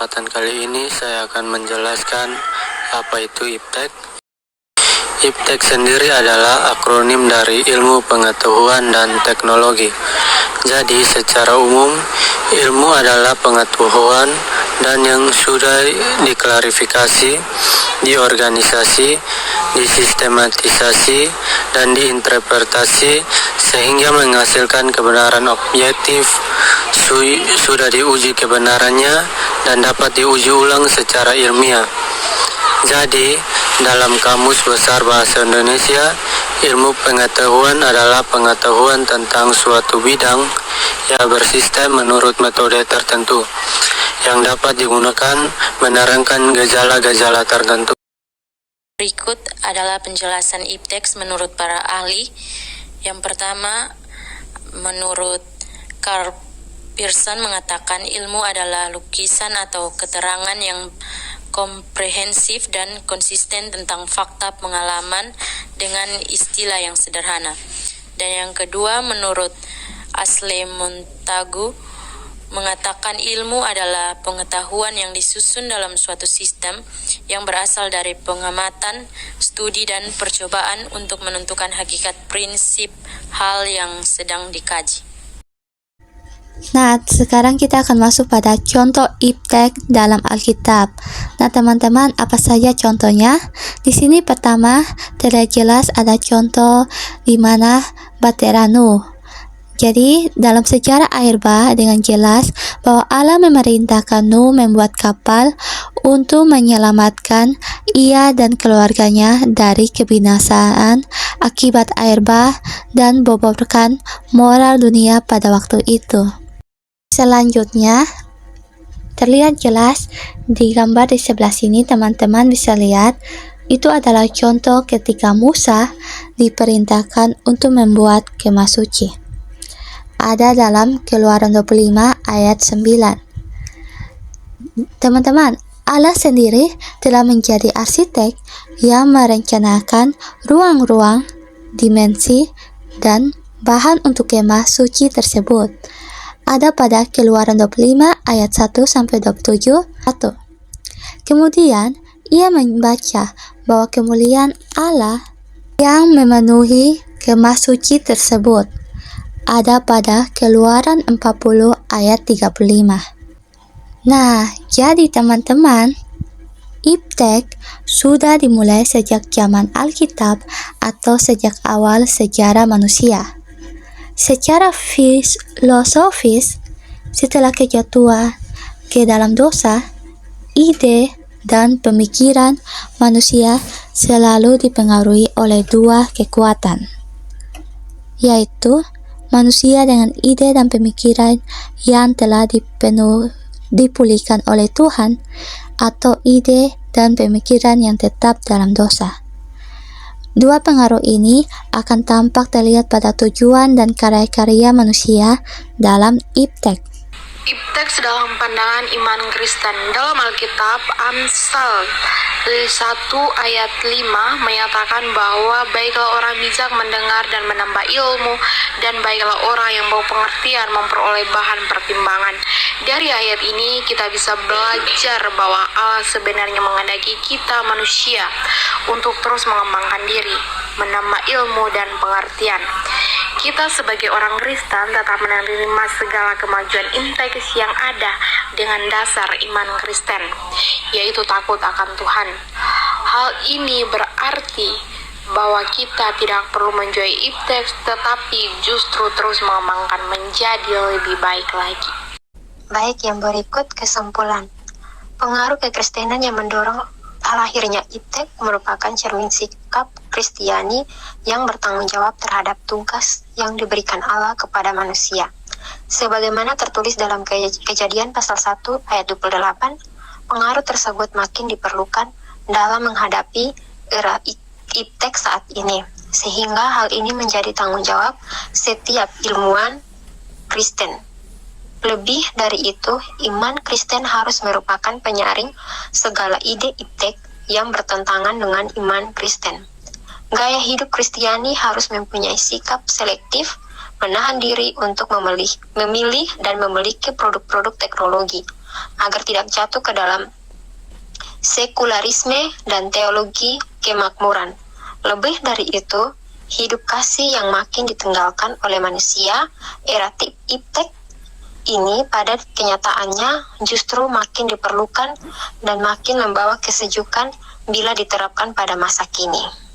kesempatan kali ini saya akan menjelaskan apa itu IPTEK. IPTEK sendiri adalah akronim dari Ilmu Pengetahuan dan Teknologi. Jadi secara umum, ilmu adalah pengetahuan dan yang sudah diklarifikasi, diorganisasi, disistematisasi, dan diinterpretasi sehingga menghasilkan kebenaran objektif, sudah diuji kebenarannya, dan dapat diuji ulang secara ilmiah. Jadi, dalam Kamus Besar Bahasa Indonesia, ilmu pengetahuan adalah pengetahuan tentang suatu bidang yang bersistem menurut metode tertentu, yang dapat digunakan menerangkan gejala-gejala tertentu. Berikut adalah penjelasan IPTEK menurut para ahli. Yang pertama, menurut Karl Pearson mengatakan ilmu adalah lukisan atau keterangan yang komprehensif dan konsisten tentang fakta pengalaman dengan istilah yang sederhana. Dan yang kedua, menurut Ashley Montagu mengatakan ilmu adalah pengetahuan yang disusun dalam suatu sistem yang berasal dari pengamatan, studi, dan percobaan untuk menentukan hakikat prinsip hal yang sedang dikaji. Nah, sekarang kita akan masuk pada contoh IPTEK dalam Alkitab. Nah, teman-teman, apa saja contohnya? Di sini pertama terlihat jelas ada contoh di mana Bahtera Nuh. Jadi, dalam sejarah air bah dengan jelas bahwa Allah memerintahkan Nuh membuat kapal untuk menyelamatkan ia dan keluarganya dari kebinasaan akibat air bah dan boborkan moral dunia pada waktu itu. Selanjutnya, terlihat jelas di gambar di sebelah sini, teman-teman bisa lihat, itu adalah contoh ketika Musa diperintahkan untuk membuat kemah suci. Ada dalam Keluaran 25 ayat 9. Teman-teman, Allah sendiri telah menjadi arsitek yang merencanakan ruang-ruang, dimensi, dan bahan untuk kemah suci tersebut. Ada pada Keluaran 25 ayat 1-27. Kemudian ia membaca bahwa kemuliaan Allah yang memenuhi kemah suci tersebut ada pada Keluaran 40 ayat 35. Nah, jadi teman-teman, IPTEK sudah dimulai sejak zaman Alkitab atau sejak awal sejarah manusia. Secara filosofis, setelah kejatuhan ke dalam dosa, ide dan pemikiran manusia selalu dipengaruhi oleh dua kekuatan, yaitu manusia dengan ide dan pemikiran yang telah dipulihkan oleh Tuhan, atau ide dan pemikiran yang tetap dalam dosa. Dua pengaruh ini akan tampak terlihat pada tujuan dan karya-karya manusia dalam IPTEK. IPTEK dalam pandangan iman Kristen dalam Alkitab, Amsal 1 ayat 5 menyatakan bahwa baiklah orang bijak mendengar dan menambah ilmu, dan baiklah orang yang bawa pengertian memperoleh bahan pertimbangan. Dari ayat ini kita bisa belajar bahwa Allah sebenarnya menghendaki kita manusia untuk terus mengembangkan diri, menambah ilmu dan pengertian. Kita sebagai orang Kristen tetap menerima segala kemajuan integritas yang ada dengan dasar iman Kristen, yaitu takut akan Tuhan. Hal ini berarti bahwa kita tidak perlu menjauhi IPTEK, tetapi justru terus mengembangkan menjadi lebih baik lagi. Baik, yang berikut kesimpulan. Pengaruh kekristenan yang mendorong lahirnya IPTEK merupakan cermin sikap Kristiani yang bertanggung jawab terhadap tugas yang diberikan Allah kepada manusia. Sebagaimana tertulis dalam Kejadian pasal 1 ayat 28, pengaruh tersebut makin diperlukan dalam menghadapi era IPTEK saat ini, sehingga hal ini menjadi tanggung jawab setiap ilmuwan Kristen. Lebih dari itu, iman Kristen harus merupakan penyaring segala ide IPTEK yang bertentangan dengan iman Kristen. Gaya hidup Kristiani harus mempunyai sikap selektif, menahan diri untuk memilih dan memiliki produk-produk teknologi agar tidak jatuh ke dalam sekularisme dan teologi kemakmuran. Lebih dari itu, hidup kasih yang makin ditinggalkan oleh manusia, era iptek ini pada kenyataannya justru makin diperlukan dan makin membawa kesejukan bila diterapkan pada masa kini.